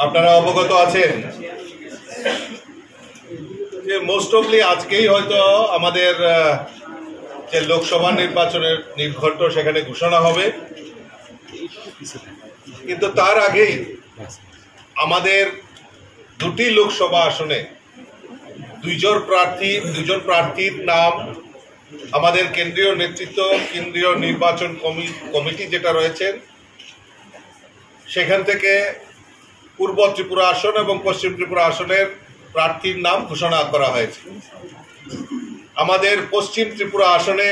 আপনারা অবগত আছেন যে মোস্ট অফলি আজকেই হয়তো আমাদের যে লোকসভা নির্বাচনের নির্ঘণ্ট সেখানে ঘোষণা হবে, কিন্তু তার আগেই আমাদের দুটি লোকসভা আসনে দুইজন প্রার্থীর নাম আমাদের কেন্দ্রীয় নেতৃত্ব, কেন্দ্রীয় নির্বাচন কমিটি যেটা রয়েছে সেখান থেকে পূর্ব ত্রিপুরা আসন এবং পশ্চিম ত্রিপুরা আসনের প্রার্থীর নাম ঘোষণা করা হয়েছে। আমাদের পশ্চিম ত্রিপুরা আসনে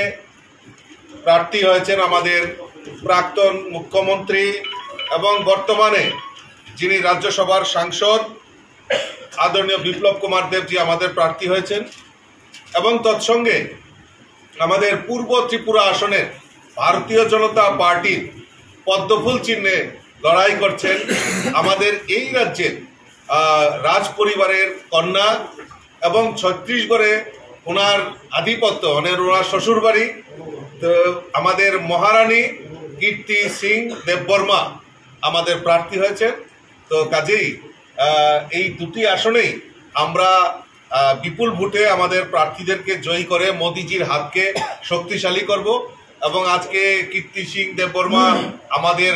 প্রার্থী হয়েছেন আমাদের প্রাক্তন মুখ্যমন্ত্রী এবং বর্তমানে যিনি রাজ্যসভার সাংসদ আদরণীয় বিপ্লব কুমার দেবজি আমাদের প্রার্থী হয়েছেন, এবং তৎসঙ্গে আমাদের পূর্ব ত্রিপুরা আসনের ভারতীয় জনতা পার্টির পদ্মফুল চিহ্নে লড়াই করছেন আমাদের এই রাজ্যের রাজ পরিবারের কন্যা এবং ছত্তিশগড়ে ওনার আধিপত্য, ওনার শ্বশুরবাড়ি, তো আমাদের মহারানী কীর্তি সিং দেববর্মা আমাদের প্রার্থী হয়েছেন। তো কাজেই এই দুটি আসনেই আমরা বিপুল ভোটে আমাদের প্রার্থীদেরকে জয়ী করে মোদিজির হাতকে শক্তিশালী করব। এবং আজকে কীর্তি সিং দেববর্মা আমাদের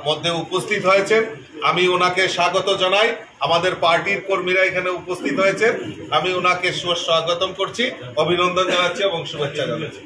মধ্যে উপস্থিত হয়েছেন, আমি ওনাকে স্বাগত জানাই। আমাদের পার্টির কর্মীরা এখানে উপস্থিত হয়েছেন, আমি ওনাকে স্বাগতম করছি, অভিনন্দন জানাচ্ছি এবং শুভেচ্ছা জানাচ্ছি।